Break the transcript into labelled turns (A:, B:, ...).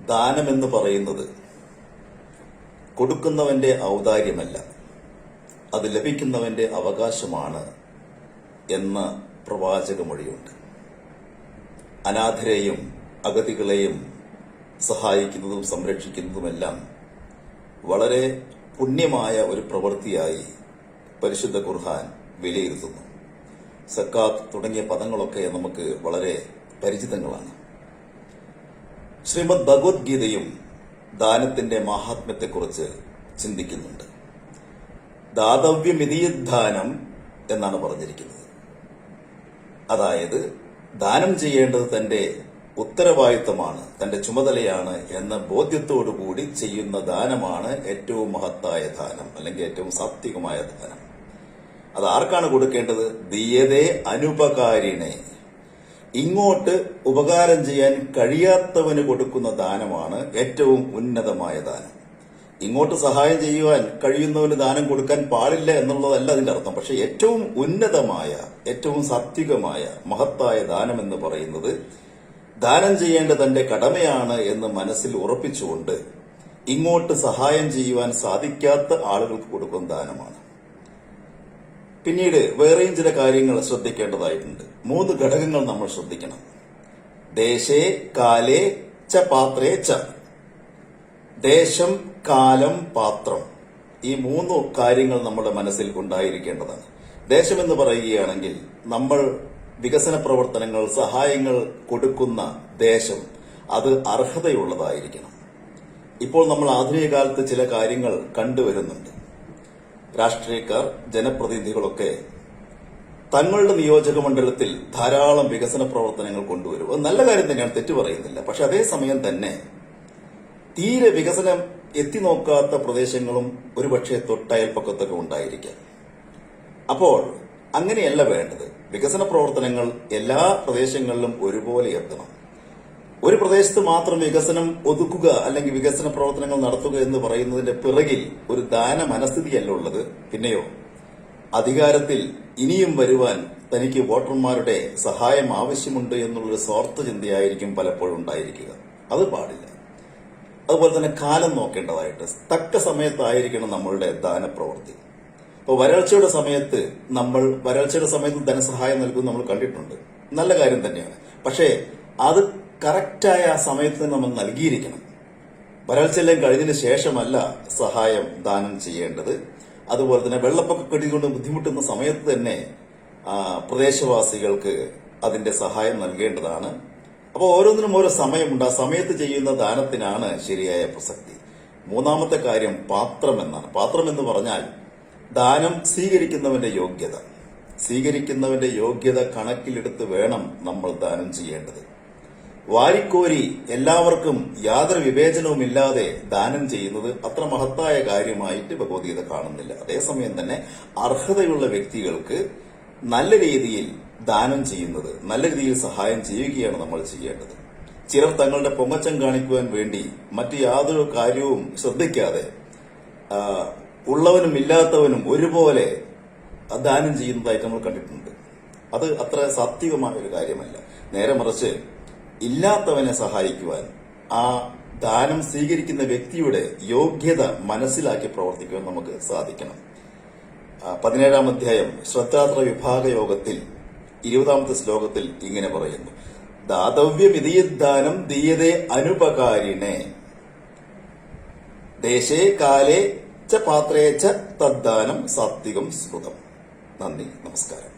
A: ദാനമെന്ന് പറയുന്നത് കൊടുക്കുന്നവന്റെ ഔദാര്യമല്ല, അത് ലഭിക്കുന്നവന്റെ അവകാശമാണ് എന്ന പ്രവാചകമൊഴിയുണ്ട്. അനാഥരെയും അഗതികളെയും സഹായിക്കുന്നതും സംരക്ഷിക്കുന്നതുമെല്ലാം വളരെ പുണ്യമായ ഒരു പ്രവൃത്തിയായി പരിശുദ്ധ ഖുർആൻ വിലയിരുത്തുന്നു. സക്കാത്ത് തുടങ്ങിയ പദങ്ങളൊക്കെ നമുക്ക് വളരെ പരിചിതങ്ങളാണ്. ശ്രീമദ് ഭഗവത്ഗീതയും ദാനത്തിന്റെ മാഹാത്മ്യത്തെക്കുറിച്ച് ചിന്തിക്കുന്നുണ്ട്. ദാതവ്യമിതിയദ്ദാനം എന്നാണ് പറഞ്ഞിരിക്കുന്നത്. അതായത് ദാനം ചെയ്യേണ്ടത് തന്റെ ഉത്തരവാദിത്തമാണ്, തന്റെ ചുമതലയാണ് എന്ന ബോധ്യത്തോടുകൂടി ചെയ്യുന്ന ദാനമാണ് ഏറ്റവും മഹത്തായ ദാനം, അല്ലെങ്കിൽ ഏറ്റവും സാത്വികമായ ദാനം. അത് ആർക്കാണ് കൊടുക്കേണ്ടത്? ദീയതേ അനുപകാരിണേ, ഇങ്ങോട്ട് ഉപകാരം ചെയ്യാൻ കഴിയാത്തവന് കൊടുക്കുന്ന ദാനമാണ് ഏറ്റവും ഉന്നതമായ ദാനം. ഇങ്ങോട്ട് സഹായം ചെയ്യുവാൻ കഴിയുന്നവന് ദാനം കൊടുക്കാൻ പാടില്ല എന്നുള്ളതല്ല അതിന്റെ അർത്ഥം. പക്ഷെ ഏറ്റവും ഉന്നതമായ, ഏറ്റവും സാത്വികമായ, മഹത്തായ ദാനം എന്ന് പറയുന്നത് ദാനം ചെയ്യേണ്ട തന്റെ കടമയാണ് എന്ന് മനസ്സിൽ ഉറപ്പിച്ചുകൊണ്ട് ഇങ്ങോട്ട് സഹായം ചെയ്യുവാൻ സാധിക്കാത്ത ആളുകൾക്ക് കൊടുക്കുന്ന ദാനമാണ്. പിന്നീട് വേറെയും ചില കാര്യങ്ങൾ ശ്രദ്ധിക്കേണ്ടതായിട്ടുണ്ട്. 3 ഘടകങ്ങൾ നമ്മൾ ശ്രദ്ധിക്കണം. ദേശേ കാലേ ച പാത്രേ ച. ദേശം, കാലം, പാത്രം, ഈ 3 കാര്യങ്ങൾ നമ്മുടെ മനസ്സിൽ ഉണ്ടായിരിക്കേണ്ടതാണ്. ദേശം എന്ന് പറയുകയാണെങ്കിൽ നമ്മൾ വികസന പ്രവർത്തനങ്ങൾ, സഹായങ്ങൾ കൊടുക്കുന്ന ദേശം അത് അർഹതയുള്ളതായിരിക്കണം. ഇപ്പോൾ നമ്മൾ ആധുനിക കാലത്ത് ചില കാര്യങ്ങൾ കണ്ടുവരുന്നുണ്ട്. രാഷ്ട്രീയക്കാർ, ജനപ്രതിനിധികളൊക്കെ തങ്ങളുടെ നിയോജക മണ്ഡലത്തിൽ ധാരാളം വികസന പ്രവർത്തനങ്ങൾ കൊണ്ടുവരും. അത് നല്ല കാര്യം തന്നെയാണ്, തെറ്റു പറയുന്നില്ല. പക്ഷെ അതേസമയം തന്നെ തീരെ വികസനം എത്തിനോക്കാത്ത പ്രദേശങ്ങളും ഒരുപക്ഷെ തൊട്ടയൽപ്പക്കത്തൊക്കെ ഉണ്ടായിരിക്കാം. അപ്പോൾ അങ്ങനെയല്ല വേണ്ടത്. വികസന പ്രവർത്തനങ്ങൾ എല്ലാ പ്രദേശങ്ങളിലും ഒരുപോലെ എത്തണം. ഒരു പ്രദേശത്ത് മാത്രം വികസനം ഒതുക്കുക അല്ലെങ്കിൽ വികസന പ്രവർത്തനങ്ങൾ നടത്തുക എന്ന് പറയുന്നതിന്റെ പിറകിൽ ഒരു ദാന മനസ്ഥിതിയല്ല ഉള്ളത്. പിന്നെയോ അധികാരത്തിൽ ഇനിയും വരുവാൻ തനിക്ക് വോട്ടർമാരുടെ സഹായം ആവശ്യമുണ്ട് എന്നുള്ളൊരു സ്വാർത്ഥ ചിന്തയായിരിക്കും പലപ്പോഴും ഉണ്ടായിരിക്കുക. അത് പാടില്ല. അതുപോലെ തന്നെ കാലം നോക്കേണ്ടതായിട്ട് തക്ക സമയത്തായിരിക്കണം നമ്മളുടെ ദാനപ്രവൃത്തി. ഇപ്പോൾ വരൾച്ചയുടെ സമയത്ത് ധനസഹായം നൽകുന്നത് നമ്മൾ കണ്ടിട്ടുണ്ട്. നല്ല കാര്യം തന്നെയാണ്. പക്ഷേ അത് കറക്റ്റായ ആ സമയത്ത് തന്നെ നമ്മൾ നൽകിയിരിക്കണം. വരൾച്ചയെല്ലാം കഴിഞ്ഞതിന് ശേഷമല്ല സഹായം ദാനം ചെയ്യേണ്ടത്. അതുപോലെ തന്നെ വെള്ളപ്പൊക്കക്കെടുതി കൊണ്ട് ബുദ്ധിമുട്ടുന്ന സമയത്ത് തന്നെ പ്രദേശവാസികൾക്ക് അതിന്റെ സഹായം നൽകേണ്ടതാണ്. അപ്പോൾ ഓരോന്നിനും ഓരോ സമയമുണ്ട്. ആ സമയത്ത് ചെയ്യുന്ന ദാനത്തിനാണ് ശരിയായ പ്രസക്തി. 3ാമത്തെ കാര്യം പാത്രം എന്നാണ്. പാത്രം എന്ന് പറഞ്ഞാൽ ദാനം സ്വീകരിക്കുന്നവന്റെ യോഗ്യത കണക്കിലെടുത്ത് വേണം നമ്മൾ ദാനം ചെയ്യേണ്ടത്. വാരിക്കോരി എല്ലാവർക്കും യാതൊരു വിവേചനവുമില്ലാതെ ദാനം ചെയ്യുന്നത് അത്ര മഹത്തായ കാര്യമായിട്ട് ഭഗവത്ഗീത കാണുന്നില്ല. അതേസമയം തന്നെ അർഹതയുള്ള വ്യക്തികൾക്ക് നല്ല രീതിയിൽ ദാനം ചെയ്യുന്നത്, നല്ല രീതിയിൽ സഹായം ചെയ്യുകയാണ് നമ്മൾ ചെയ്യേണ്ടത്. ചിലർ തങ്ങളുടെ പൊങ്ങച്ചം കാണിക്കുവാൻ വേണ്ടി മറ്റു യാതൊരു കാര്യവും ശ്രദ്ധിക്കാതെ ഉള്ളവനും ഇല്ലാത്തവനും ഒരുപോലെ ദാനം ചെയ്യുന്നതായിട്ട് നമ്മൾ കണ്ടിട്ടുണ്ട്. അത് അത്ര സാത്വികമായ ഒരു കാര്യമല്ല. നേരെ മറിച്ച് ഇല്ലാത്തവനെ സഹായിക്കുവാൻ, ആ ദാനം സ്വീകരിക്കുന്ന വ്യക്തിയുടെ യോഗ്യത മനസ്സിലാക്കി പ്രവർത്തിക്കുവാൻ നമുക്ക് സാധിക്കണം. 17ാം അധ്യായം ശ്രദ്ധാത്ര വിഭാഗ യോഗത്തിൽ 20ാമത്തെ ശ്ലോകത്തിൽ ഇങ്ങനെ പറയുന്നു: ദാതവ്യമിതിയദ്ദാനം ദീയതേ അനുപകാരിണേ, ദേശേ കാലേ ച പാത്രേ ച തദ്ദാനം സാത്വികം സ്മൃതം. നന്ദി, നമസ്കാരം.